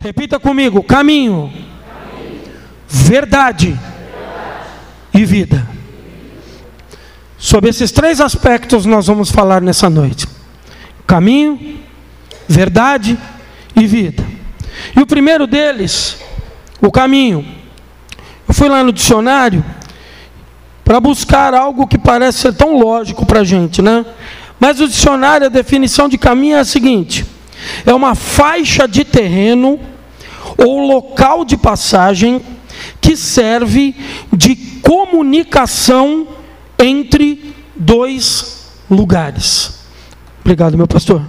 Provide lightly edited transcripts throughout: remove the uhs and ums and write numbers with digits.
Repita comigo: caminho, verdade e vida. Sobre esses três aspectos nós vamos falar nessa noite: caminho, verdade e vida. E o primeiro deles, o caminho. Eu fui lá no dicionário para buscar algo que parece ser tão lógico para a gente, né? Mas o dicionário, a definição de caminho é a seguinte: é uma faixa de terreno ou local de passagem que serve de comunicação entre dois lugares. Obrigado, meu pastor.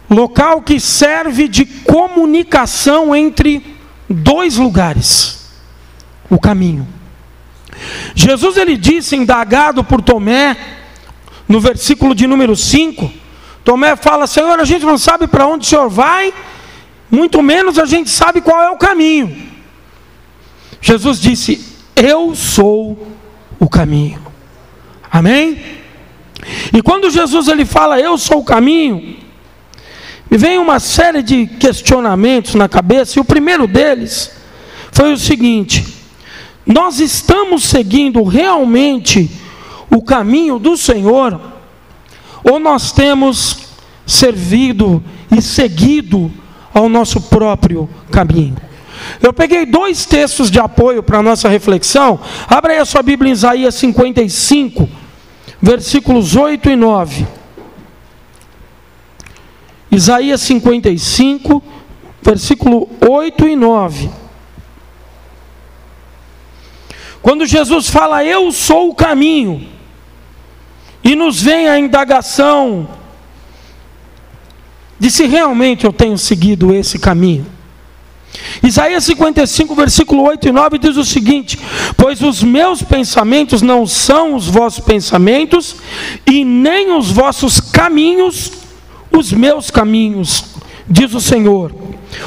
Local que serve de comunicação entre dois lugares. O caminho. Jesus, ele disse, indagado por Tomé, no versículo de número 5, Tomé fala: Senhor, a gente não sabe para onde o Senhor vai, muito menos a gente sabe qual é o caminho. Jesus disse: eu sou o caminho. Amém? E quando Jesus ele fala eu sou o caminho, me vem uma série de questionamentos na cabeça, e o primeiro deles foi o seguinte: nós estamos seguindo realmente o caminho do Senhor, ou nós temos servido e seguido ao nosso próprio caminho? Eu peguei dois textos de apoio para a nossa reflexão. Abra aí a sua Bíblia em Isaías 55, versículos 8 e 9. Isaías 55, versículo 8 e 9. Quando Jesus fala eu sou o caminho, e nos vem a indagação de se realmente eu tenho seguido esse caminho. Isaías 55, versículo 8 e 9 diz o seguinte: pois os meus pensamentos não são os vossos pensamentos, e nem os vossos caminhos os meus caminhos, diz o Senhor.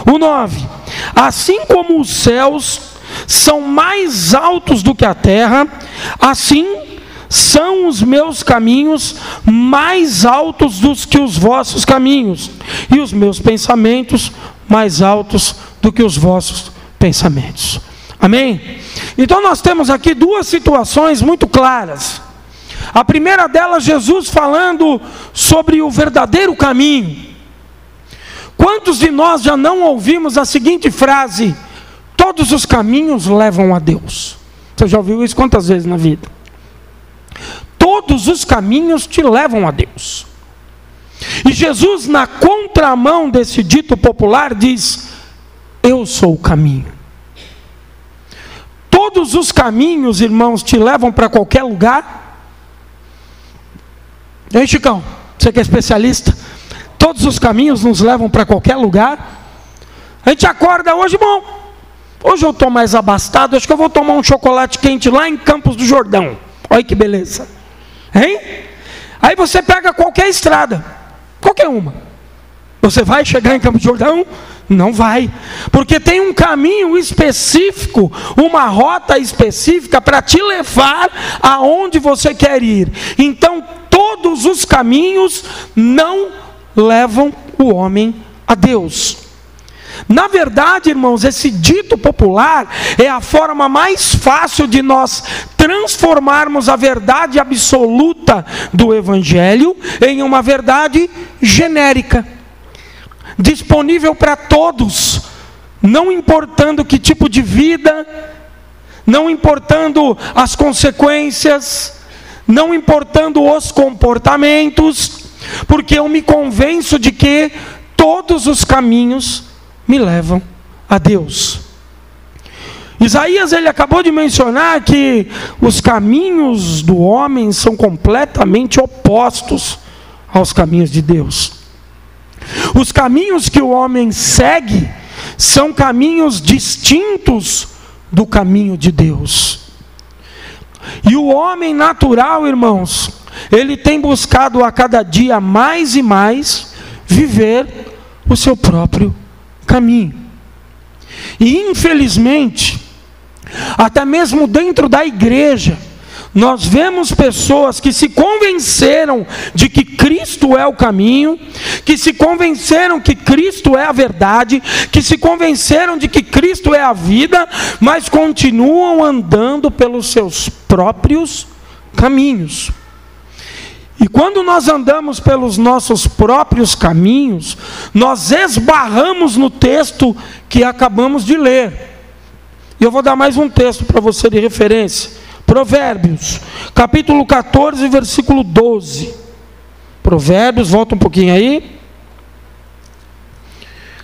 O 9: assim como os céus são mais altos do que a terra, assim são os meus caminhos mais altos do que os vossos caminhos, e os meus pensamentos mais altos do que os vossos pensamentos. Amém? Então nós temos aqui duas situações muito claras. A primeira delas, Jesus falando sobre o verdadeiro caminho. Quantos de nós já não ouvimos a seguinte frase: todos os caminhos levam a Deus? Você já ouviu isso quantas vezes na vida? Todos os caminhos te levam a Deus. E Jesus, na contramão desse dito popular, diz: eu sou o caminho. Todos os caminhos, irmãos, te levam para qualquer lugar? Ei, Chicão, você que é especialista, todos os caminhos nos levam para qualquer lugar? A gente acorda hoje, bom, hoje eu estou mais abastado, acho que eu vou tomar um chocolate quente lá em Campos do Jordão. Olha que beleza. Hein? Aí você pega qualquer estrada, qualquer uma. Você vai chegar em Campos do Jordão? Não vai, porque tem um caminho específico, uma rota específica para te levar aonde você quer ir. Então todos os caminhos não levam o homem a Deus. Na verdade, irmãos, esse dito popular é a forma mais fácil de nós transformarmos a verdade absoluta do Evangelho em uma verdade genérica, disponível para todos, não importando que tipo de vida, não importando as consequências, não importando os comportamentos, porque eu me convenço de que todos os caminhos me levam a Deus. Isaías, ele acabou de mencionar que os caminhos do homem são completamente opostos aos caminhos de Deus. Os caminhos que o homem segue são caminhos distintos do caminho de Deus. E o homem natural, irmãos, ele tem buscado a cada dia mais e mais viver o seu próprio caminho. E infelizmente, até mesmo dentro da igreja, nós vemos pessoas que se convenceram de que Cristo é o caminho, que se convenceram que Cristo é a verdade, que se convenceram de que Cristo é a vida, mas continuam andando pelos seus próprios caminhos. E quando nós andamos pelos nossos próprios caminhos, nós esbarramos no texto que acabamos de ler. E eu vou dar mais um texto para você de referência. Provérbios, capítulo 14, versículo 12. Provérbios, volta um pouquinho aí.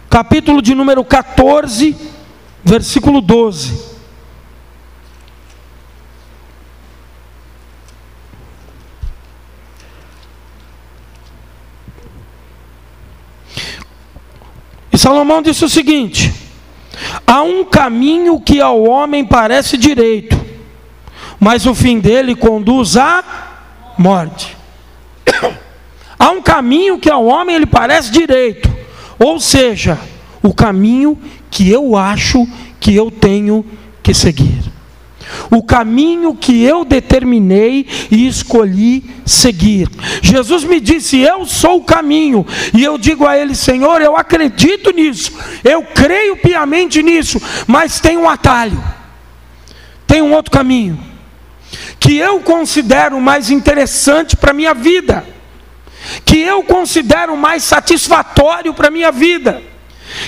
Capítulo de número 14, versículo 12. E Salomão disse o seguinte: há um caminho que ao homem parece direito, mas o fim dele conduz à morte. Há um caminho que ao homem ele parece direito, ou seja, o caminho que eu acho que eu tenho que seguir. O caminho que eu determinei e escolhi seguir. Jesus me disse: eu sou o caminho. E eu digo a Ele: Senhor, eu acredito nisso, eu creio piamente nisso, mas tem um atalho, tem um outro caminho, que eu considero mais interessante para a minha vida, que eu considero mais satisfatório para a minha vida,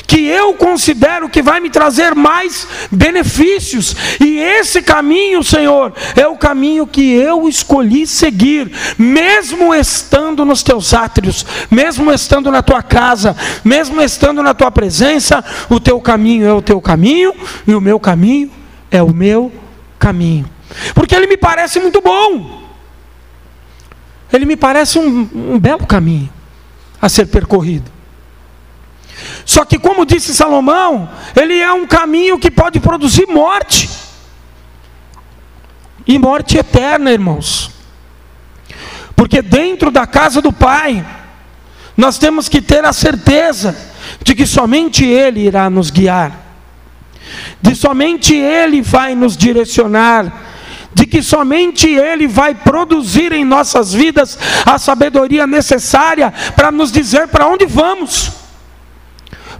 que eu considero que vai me trazer mais benefícios. E esse caminho, Senhor, é o caminho que eu escolhi seguir, mesmo estando nos teus átrios, mesmo estando na tua casa, mesmo estando na tua presença. O teu caminho é o teu caminho, e o meu caminho é o meu caminho, porque ele me parece muito bom, ele me parece um belo caminho a ser percorrido. Só que, como disse Salomão, ele é um caminho que pode produzir morte, e morte eterna, irmãos. Porque dentro da casa do Pai, nós temos que ter a certeza de que somente Ele irá nos guiar, de somente Ele vai nos direcionar, de que somente Ele vai produzir em nossas vidas a sabedoria necessária para nos dizer para onde vamos.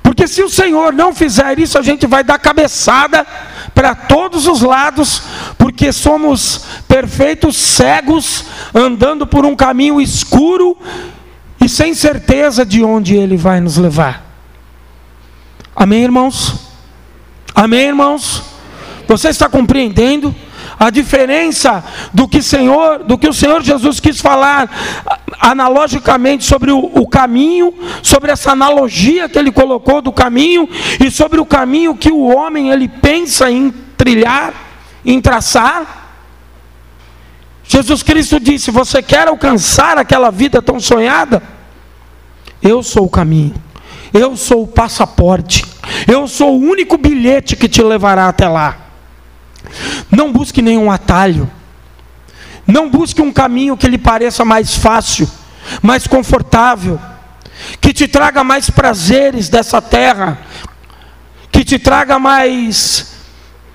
Porque se o Senhor não fizer isso, a gente vai dar cabeçada para todos os lados, porque somos perfeitos cegos, andando por um caminho escuro e sem certeza de onde Ele vai nos levar. Amém, irmãos? Amém, irmãos? Você está compreendendo a diferença do que o Senhor Jesus quis falar analogicamente sobre o caminho, sobre essa analogia que Ele colocou do caminho, e sobre o caminho que o homem ele pensa em trilhar, em traçar? Jesus Cristo disse: você quer alcançar aquela vida tão sonhada? Eu sou o caminho, eu sou o passaporte, eu sou o único bilhete que te levará até lá. Não busque nenhum atalho, não busque um caminho que lhe pareça mais fácil, mais confortável, que te traga mais prazeres dessa terra, que te traga mais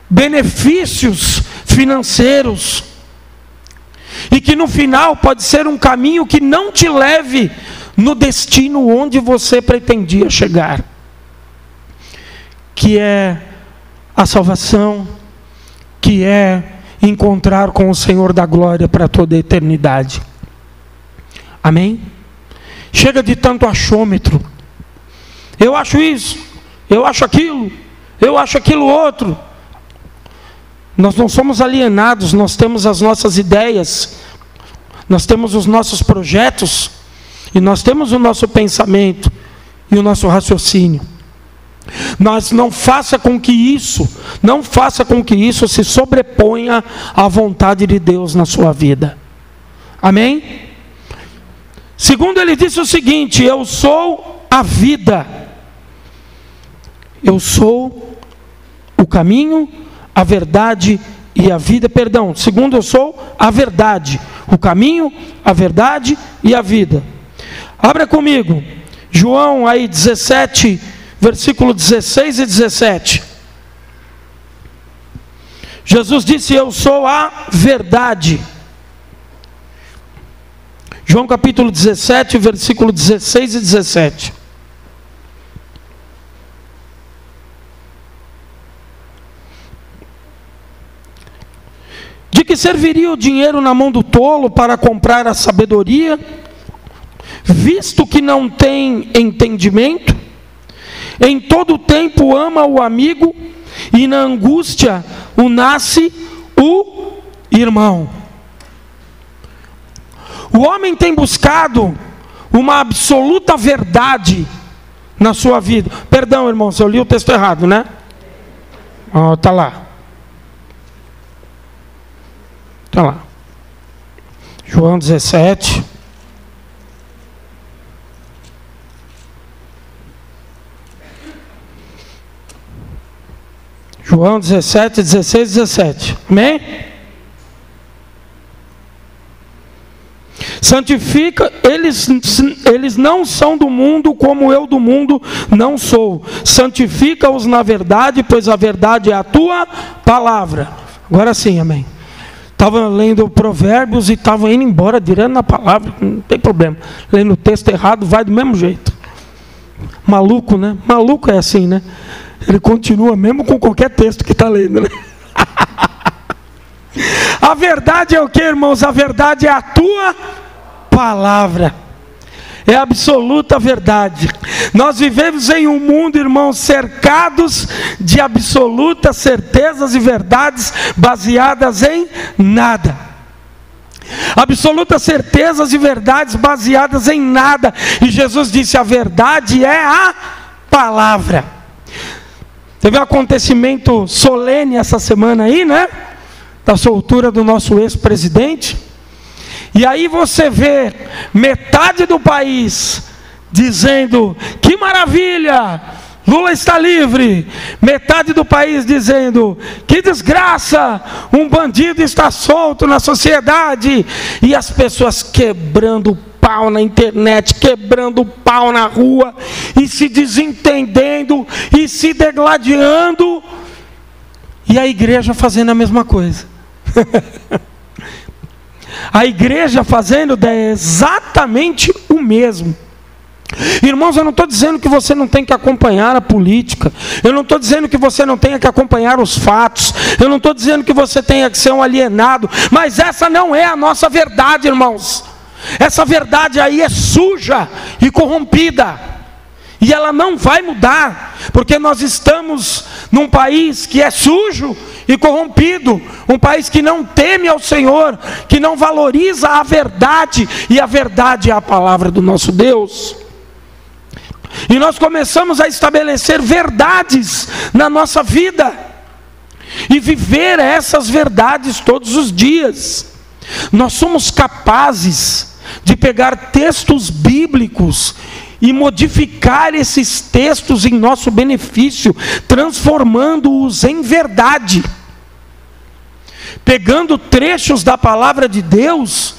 benefícios financeiros, e que no final pode ser um caminho que não te leve no destino onde você pretendia chegar, que é a salvação, que é encontrar com o Senhor da glória para toda a eternidade. Amém? Chega de tanto achômetro. Eu acho isso, eu acho aquilo, eu acho aquilo outro. Nós não somos alienados, nós temos as nossas ideias, nós temos os nossos projetos, e nós temos o nosso pensamento e o nosso raciocínio. Mas não faça com que isso se sobreponha à vontade de Deus na sua vida. Amém? Segundo, ele disse o seguinte: eu sou a vida, eu sou o caminho, a verdade e a vida. Perdão, segundo, eu sou a verdade, o caminho, a verdade e a vida. Abra comigo João aí 17, versículo 16 e 17. Jesus disse: eu sou a verdade. João capítulo 17, versículo 16 e 17. De que serviria o dinheiro na mão do tolo para comprar a sabedoria, visto que não tem entendimento? Em todo tempo ama o amigo, e na angústia o nasce o irmão. O homem tem buscado uma absoluta verdade na sua vida. Perdão, irmãos, eu li o texto errado, né? Está lá. Está lá. João 17. João 17, 16 e 17. Amém? Santifica, eles não são do mundo, como eu do mundo não sou. Santifica-os na verdade, pois a verdade é a tua palavra. Agora sim, amém. Estava lendo Provérbios e estava indo embora direto na palavra, não tem problema. Lendo o texto errado, vai do mesmo jeito. Maluco, né? Maluco é assim, né? Ele continua mesmo com qualquer texto que está lendo, né? A verdade é o que, irmãos? A verdade é a tua palavra. É a absoluta verdade. Nós vivemos em um mundo, irmãos, cercados de absolutas certezas e verdades baseadas em nada. Absolutas certezas e verdades baseadas em nada. E Jesus disse: a verdade é a palavra. Teve um acontecimento solene essa semana aí, né? Da soltura do nosso ex-presidente. E aí você vê metade do país dizendo: que maravilha, Lula está livre. Metade do país dizendo: que desgraça, um bandido está solto na sociedade. E as pessoas quebrando pau na internet, quebrando pau na rua, e se desentendendo, e se degladiando. E a igreja fazendo a mesma coisa. A igreja fazendo exatamente o mesmo. Irmãos, eu não estou dizendo que você não tem que acompanhar a política. Eu não estou dizendo que você não tenha que acompanhar os fatos. Eu não estou dizendo que você tenha que ser um alienado. Mas essa não é a nossa verdade, irmãos. Essa verdade aí é suja e corrompida. E ela não vai mudar, porque nós estamos num país que é sujo e corrompido, um país que não teme ao Senhor, que não valoriza a verdade, e a verdade é a palavra do nosso Deus. E nós começamos a estabelecer verdades na nossa vida, e viver essas verdades todos os dias. Nós somos capazes de pegar textos bíblicos e modificar esses textos em nosso benefício, transformando-os em verdade, pegando trechos da palavra de Deus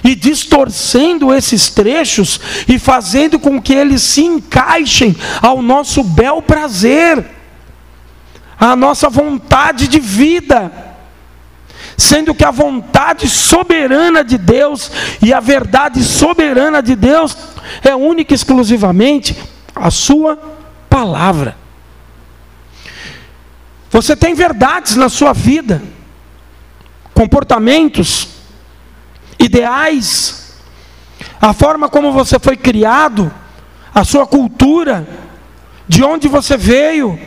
e distorcendo esses trechos e fazendo com que eles se encaixem ao nosso bel prazer, à nossa vontade de vida, sendo que a vontade soberana de Deus e a verdade soberana de Deus é única e exclusivamente a sua palavra. Você tem verdades na sua vida, comportamentos, ideais, a forma como você foi criado, a sua cultura, de onde você veio.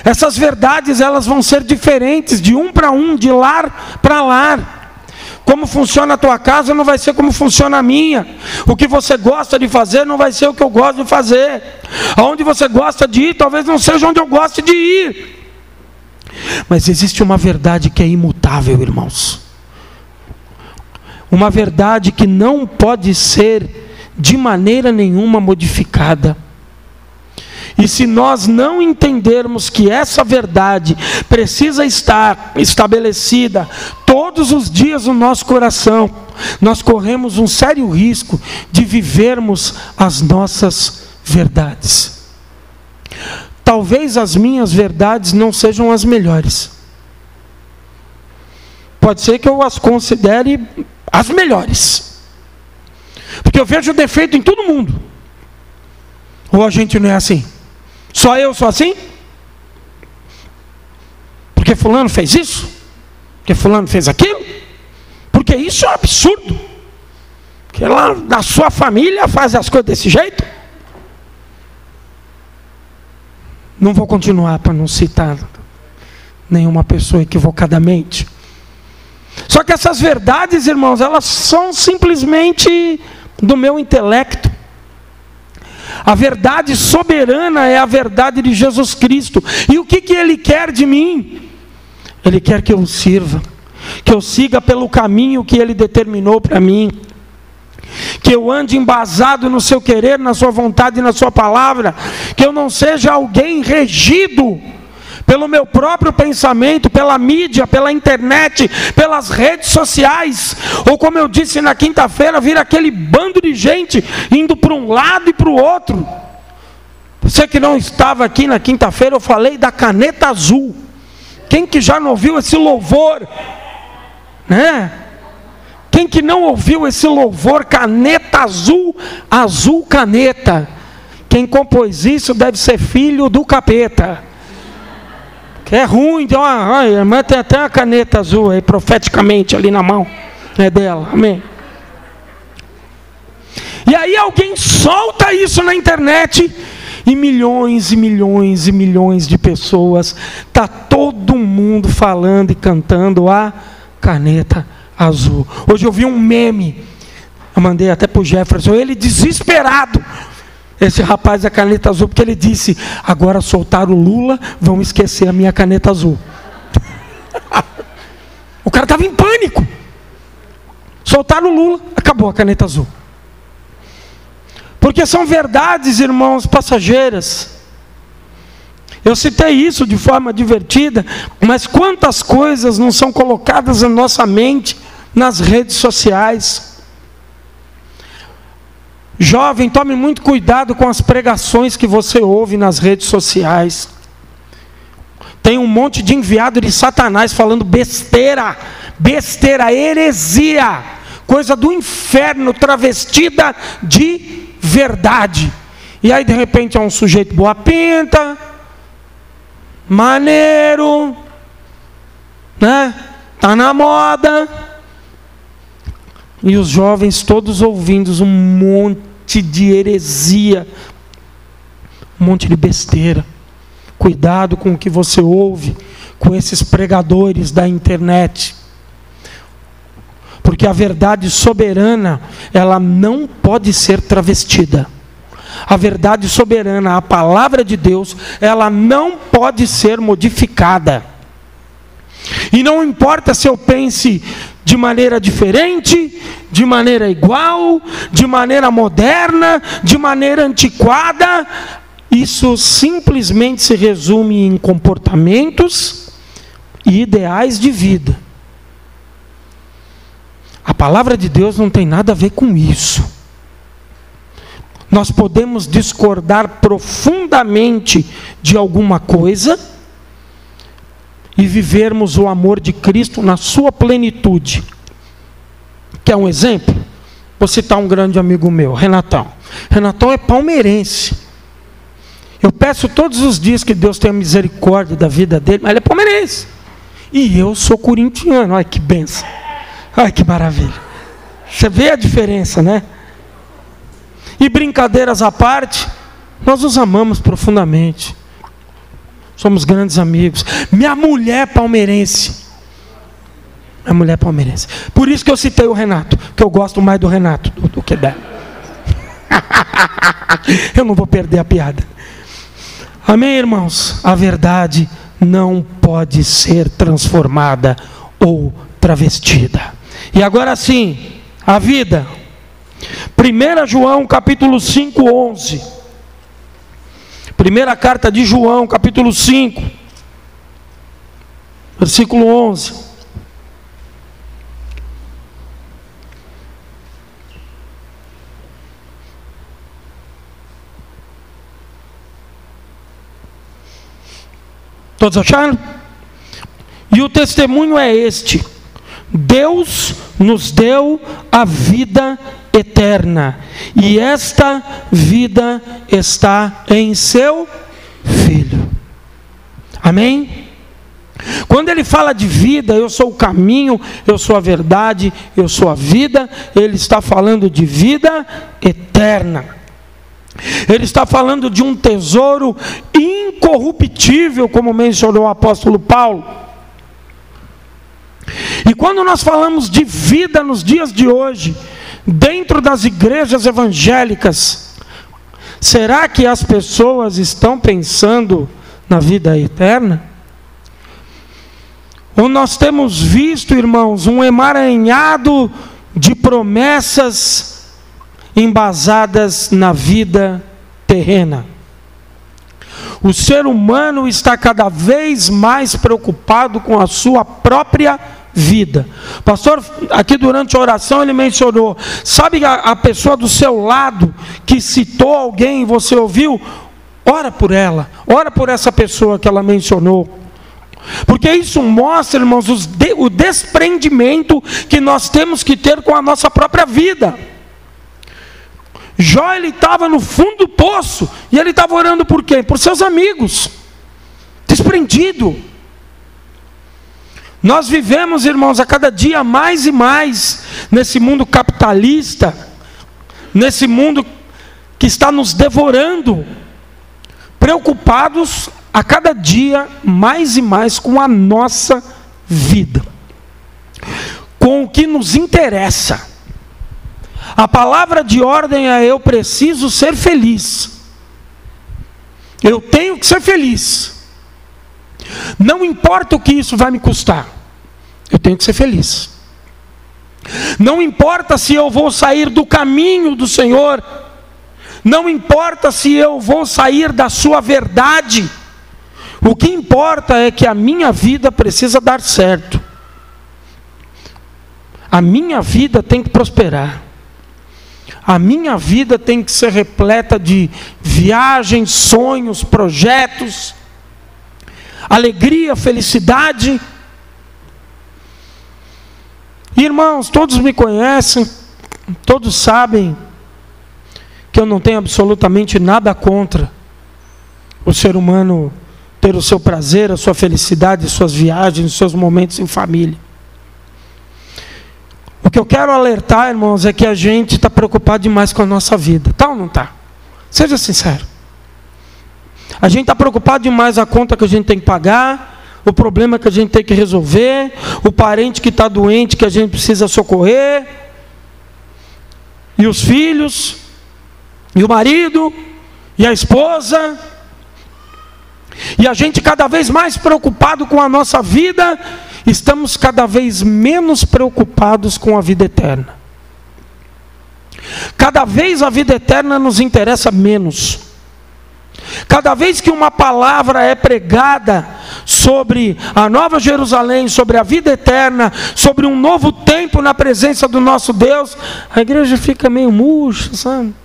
Essas verdades, elas vão ser diferentes de um para um, de lar para lar. Como funciona a tua casa não vai ser como funciona a minha. O que você gosta de fazer não vai ser o que eu gosto de fazer. Aonde você gosta de ir, talvez não seja onde eu gosto de ir. Mas existe uma verdade que é imutável, irmãos. Uma verdade que não pode ser de maneira nenhuma modificada. E se nós não entendermos que essa verdade precisa estar estabelecida todos os dias no nosso coração, nós corremos um sério risco de vivermos as nossas verdades. Talvez as minhas verdades não sejam as melhores. Pode ser que eu as considere as melhores. Porque eu vejo defeito em todo mundo. Ou a gente não é assim? Só eu sou assim? Porque fulano fez isso? Porque fulano fez aquilo? Porque isso é um absurdo. Porque lá na sua família faz as coisas desse jeito. Não vou continuar para não citar nenhuma pessoa equivocadamente. Só que essas verdades, irmãos, elas são simplesmente do meu intelecto. A verdade soberana é a verdade de Jesus Cristo. E o que Ele quer de mim? Ele quer que eu o sirva, que eu siga pelo caminho que Ele determinou para mim, que eu ande embasado no seu querer, na sua vontade e na sua palavra, que eu não seja alguém regido pelo meu próprio pensamento, pela mídia, pela internet, pelas redes sociais, ou como eu disse na quinta-feira, vira aquele bando de gente indo para um lado e para o outro. Você que não estava aqui na quinta-feira, eu falei da caneta azul. Quem que já não ouviu esse louvor? Né? Quem que não ouviu esse louvor, caneta azul, azul caneta? Quem compôs isso deve ser filho do capeta. Que é ruim, então, a irmã tem até uma caneta azul aí, profeticamente ali na mão, é dela, amém. E aí alguém solta isso na internet, e milhões e milhões e milhões de pessoas, está todo mundo falando e cantando a caneta azul. Hoje eu vi um meme, eu mandei até para o Jefferson, ele desesperado, esse rapaz da caneta azul, porque ele disse, agora soltaram o Lula, vão esquecer a minha caneta azul. O cara estava em pânico. Soltaram o Lula, acabou a caneta azul. Porque são verdades, irmãos, passageiras. Eu citei isso de forma divertida, mas quantas coisas não são colocadas na nossa mente, nas redes sociais. Jovem, tome muito cuidado com as pregações que você ouve nas redes sociais. Tem um monte de enviado de Satanás falando besteira, heresia, coisa do inferno travestida de verdade. E aí de repente é um sujeito boa pinta, maneiro, né? Tá na moda. E os jovens todos ouvindo um monte de heresia, um monte de besteira. Cuidado com o que você ouve, com esses pregadores da internet. Porque a verdade soberana, ela não pode ser travestida. A verdade soberana, a palavra de Deus, ela não pode ser modificada. E não importa se eu pense de maneira diferente, de maneira igual, de maneira moderna, de maneira antiquada, isso simplesmente se resume em comportamentos e ideais de vida. A palavra de Deus não tem nada a ver com isso. Nós podemos discordar profundamente de alguma coisa e vivermos o amor de Cristo na sua plenitude. Quer um exemplo? Vou citar um grande amigo meu, Renatão. Renatão é palmeirense. Eu peço todos os dias que Deus tenha misericórdia da vida dele, mas ele é palmeirense. E eu sou corintiano, olha que bênção. Olha que maravilha. Você vê a diferença, né? E brincadeiras à parte, nós os amamos profundamente. Somos grandes amigos. Minha mulher é palmeirense. Minha mulher é palmeirense. Por isso que eu citei o Renato, que eu gosto mais do Renato do que dela. Eu não vou perder a piada. Amém, irmãos? A verdade não pode ser transformada ou travestida. E agora sim, a vida. 1 João capítulo 5, 11. Primeira carta de João, capítulo 5, versículo 11. Todos acharam? E o testemunho é este: Deus nos deu a vida eterna, e esta vida está em seu Filho. Amém? Quando ele fala de vida, eu sou o caminho, eu sou a verdade, eu sou a vida, ele está falando de vida eterna. Ele está falando de um tesouro incorruptível, como mencionou o apóstolo Paulo. E quando nós falamos de vida nos dias de hoje, dentro das igrejas evangélicas, será que as pessoas estão pensando na vida eterna? Ou nós temos visto, irmãos, um emaranhado de promessas embasadas na vida terrena? O ser humano está cada vez mais preocupado com a sua própria vida. Pastor, aqui durante a oração ele mencionou, sabe a pessoa do seu lado que citou alguém e você ouviu? Ora por ela, ora por essa pessoa que ela mencionou. Porque isso mostra, irmãos, o desprendimento que nós temos que ter com a nossa própria vida. Jó, ele estava no fundo do poço, e ele estava orando por quem? Por seus amigos, desprendido. Nós vivemos, irmãos, a cada dia mais e mais, nesse mundo capitalista, nesse mundo que está nos devorando, preocupados a cada dia mais e mais com a nossa vida, com o que nos interessa. A palavra de ordem é: eu preciso ser feliz, eu tenho que ser feliz, não importa o que isso vai me custar, eu tenho que ser feliz. Não importa se eu vou sair do caminho do Senhor, não importa se eu vou sair da sua verdade, o que importa é que a minha vida precisa dar certo, a minha vida tem que prosperar, a minha vida tem que ser repleta de viagens, sonhos, projetos, alegria, felicidade. Irmãos, todos me conhecem, todos sabem que eu não tenho absolutamente nada contra o ser humano ter o seu prazer, a sua felicidade, suas viagens, seus momentos em família. O que eu quero alertar, irmãos, é que a gente está preocupado demais com a nossa vida. Tá ou não está? Seja sincero. A gente está preocupado demais com a conta que a gente tem que pagar, o problema que a gente tem que resolver, o parente que está doente que a gente precisa socorrer, e os filhos, e o marido, e a esposa. E a gente cada vez mais preocupado com a nossa vida, estamos cada vez menos preocupados com a vida eterna. Cada vez a vida eterna nos interessa menos. Cada vez que uma palavra é pregada sobre a Nova Jerusalém, sobre a vida eterna, sobre um novo tempo na presença do nosso Deus, a igreja fica meio murcha, sabe?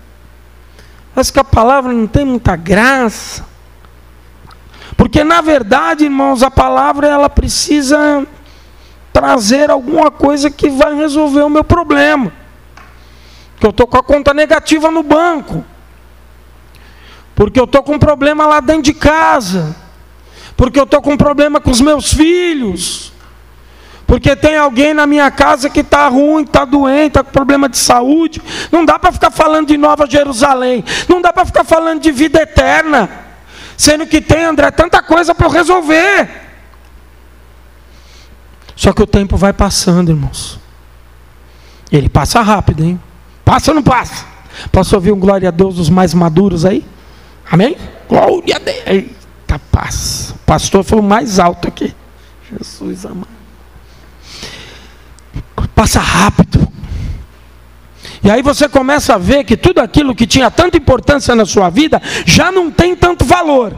Parece que a palavra não tem muita graça. Porque na verdade, irmãos, a palavra ela precisa trazer alguma coisa que vai resolver o meu problema. Que eu estou com a conta negativa no banco. Porque eu estou com um problema lá dentro de casa. Porque eu estou com um problema com os meus filhos. Porque tem alguém na minha casa que está ruim, está doente, está com problema de saúde. Não dá para ficar falando de Nova Jerusalém. Não dá para ficar falando de vida eterna. Sendo que tem, André, tanta coisa para eu resolver. Só que o tempo vai passando, irmãos. Ele passa rápido, hein? Passa ou não passa? Posso ouvir um glória a Deus dos mais maduros aí? Amém? Glória a Deus. Eita, passa. O pastor foi o mais alto aqui. Jesus amado. Passa rápido. E aí você começa a ver que tudo aquilo que tinha tanta importância na sua vida, já não tem tanto valor.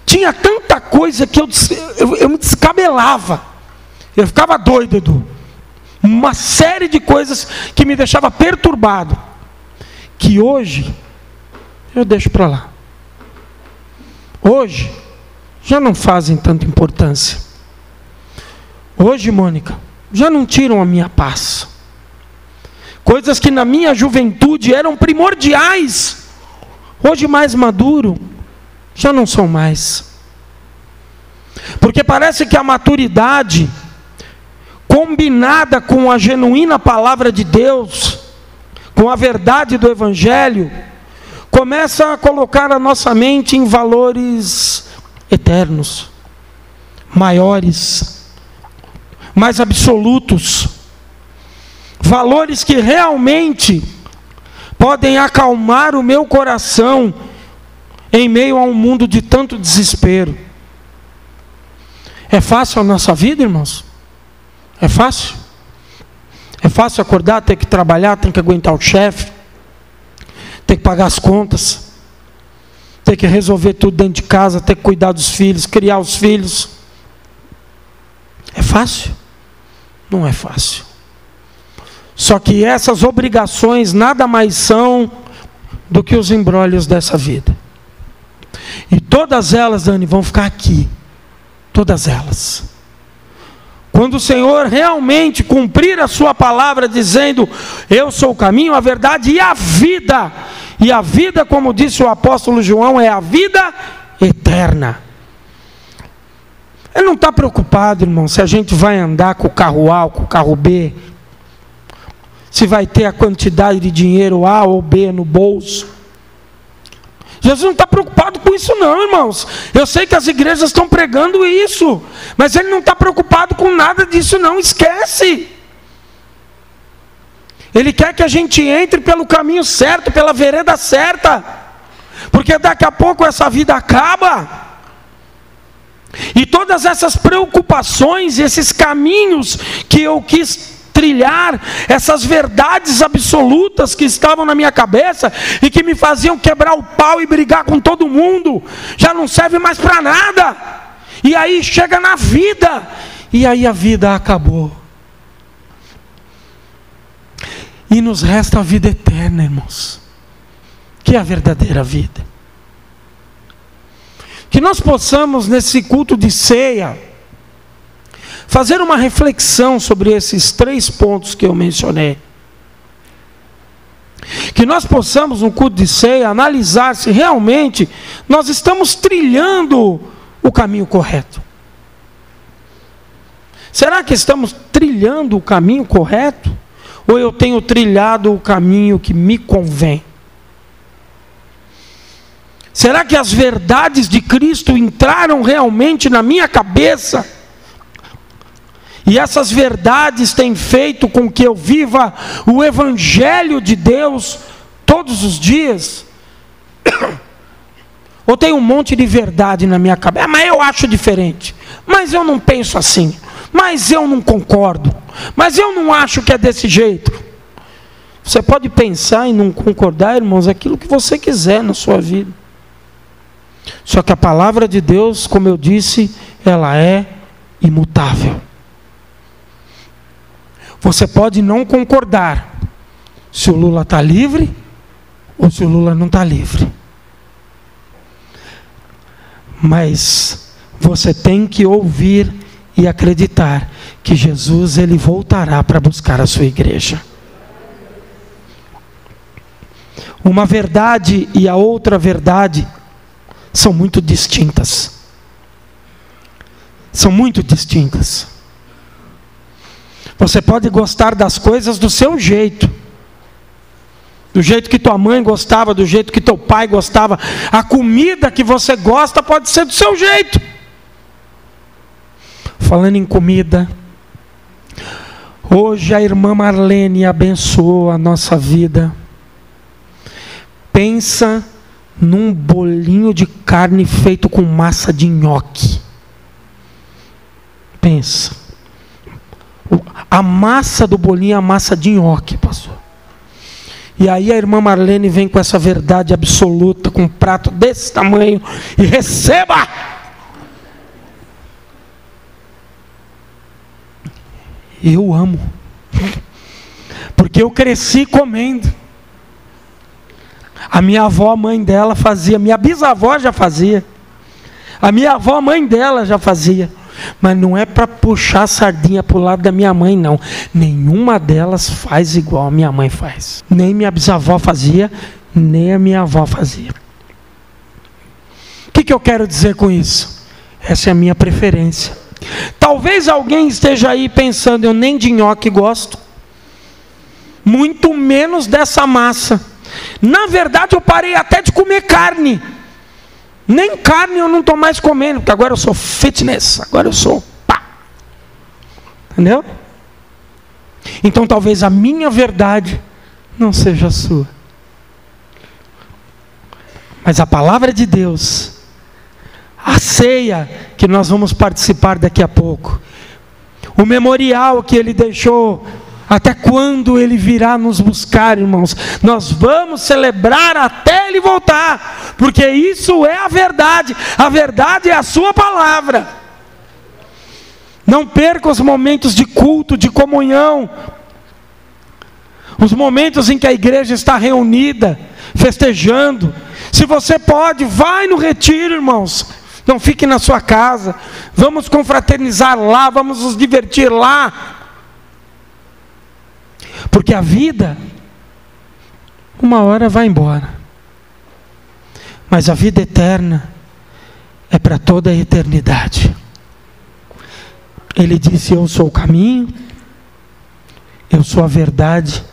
Tinha tanta coisa que eu me descabelava. Eu ficava doido, Edu. Uma série de coisas que me deixava perturbado. Que hoje, eu deixo para lá. Hoje, já não fazem tanta importância. Hoje, Mônica, já não tiram a minha paz. Coisas que na minha juventude eram primordiais, hoje mais maduro, já não são mais. Porque parece que a maturidade, combinada com a genuína palavra de Deus, com a verdade do Evangelho, começa a colocar a nossa mente em valores eternos, maiores, mais absolutos, valores que realmente podem acalmar o meu coração em meio a um mundo de tanto desespero. É fácil a nossa vida, irmãos? É fácil? É fácil acordar, ter que trabalhar, ter que aguentar o chefe, ter que pagar as contas, ter que resolver tudo dentro de casa, ter que cuidar dos filhos, criar os filhos. É fácil? Não é fácil. Só que essas obrigações nada mais são do que os embrólios dessa vida. E todas elas, Dani, vão ficar aqui. Todas elas. Quando o Senhor realmente cumprir a sua palavra dizendo: eu sou o caminho, a verdade e a vida. E a vida, como disse o apóstolo João, é a vida eterna. Ele não está preocupado, irmão, se a gente vai andar com o carro A ou com o carro B, se vai ter a quantidade de dinheiro A ou B no bolso. Jesus não está preocupado com isso não, irmãos. Eu sei que as igrejas estão pregando isso, mas Ele não está preocupado com nada disso não, esquece. Ele quer que a gente entre pelo caminho certo, pela vereda certa, porque daqui a pouco essa vida acaba. E todas essas preocupações, esses caminhos que eu quis trilhar, essas verdades absolutas que estavam na minha cabeça e que me faziam quebrar o pau e brigar com todo mundo, já não serve mais para nada. E aí chega na vida, e aí a vida acabou. E nos resta a vida eterna, irmãos, que é a verdadeira vida. Que nós possamos, nesse culto de ceia, fazer uma reflexão sobre esses 3 pontos que eu mencionei. Que nós possamos, no culto de ceia, analisar se realmente nós estamos trilhando o caminho correto. Será que estamos trilhando o caminho correto? Ou eu tenho trilhado o caminho que me convém? Será que as verdades de Cristo entraram realmente na minha cabeça? E essas verdades têm feito com que eu viva o Evangelho de Deus todos os dias? Ou tem um monte de verdade na minha cabeça? Mas eu acho diferente. Mas eu não penso assim. Mas eu não concordo. Mas eu não acho que é desse jeito. Você pode pensar e não concordar, irmãos, aquilo que você quiser na sua vida. Só que a palavra de Deus, como eu disse, ela é imutável. Você pode não concordar se o Lula está livre ou se o Lula não está livre. Mas você tem que ouvir e acreditar que Jesus, Ele voltará para buscar a sua igreja. Uma verdade e a outra verdade são muito distintas. São muito distintas. Você pode gostar das coisas do seu jeito. Do jeito que tua mãe gostava, do jeito que teu pai gostava. A comida que você gosta pode ser do seu jeito. Falando em comida, hoje a irmã Marlene abençoou a nossa vida. Pensa num bolinho de carne feito com massa de nhoque. Pensa. A massa do bolinho é a massa de nhoque, pastor. E aí a irmã Marlene vem com essa verdade absoluta, com um prato desse tamanho, e receba! Eu amo. Porque eu cresci comendo. A minha avó, a mãe dela fazia, minha bisavó já fazia. A minha avó, a mãe dela já fazia. Mas não é para puxar a sardinha para o lado da minha mãe, não. Nenhuma delas faz igual a minha mãe faz. Nem minha bisavó fazia, nem a minha avó fazia. O que eu quero dizer com isso? Essa é a minha preferência. Talvez alguém esteja aí pensando, eu nem de nhoque gosto, muito menos dessa massa. Na verdade, eu parei até de comer carne. Nem carne eu não estou mais comendo, porque agora eu sou fitness, agora eu sou pá. Entendeu? Então talvez a minha verdade não seja a sua. Mas a palavra de Deus, a ceia que nós vamos participar daqui a pouco, o memorial que Ele deixou, até quando Ele virá nos buscar, irmãos? Nós vamos celebrar até Ele voltar, porque isso é a verdade é a sua palavra. Não perca os momentos de culto, de comunhão, os momentos em que a igreja está reunida, festejando. Se você pode, vai no retiro, irmãos. Não fique na sua casa. Vamos confraternizar lá, vamos nos divertir lá. Porque a vida, uma hora vai embora. Mas a vida eterna é para toda a eternidade. Ele disse, eu sou o caminho, eu sou a verdade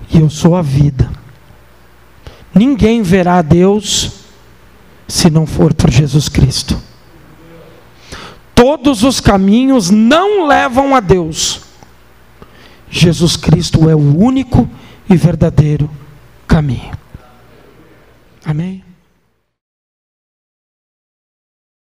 e eu sou a vida. Ninguém verá a Deus se não for por Jesus Cristo. Todos os caminhos não levam a Deus. Jesus Cristo é o único e verdadeiro caminho. Amém?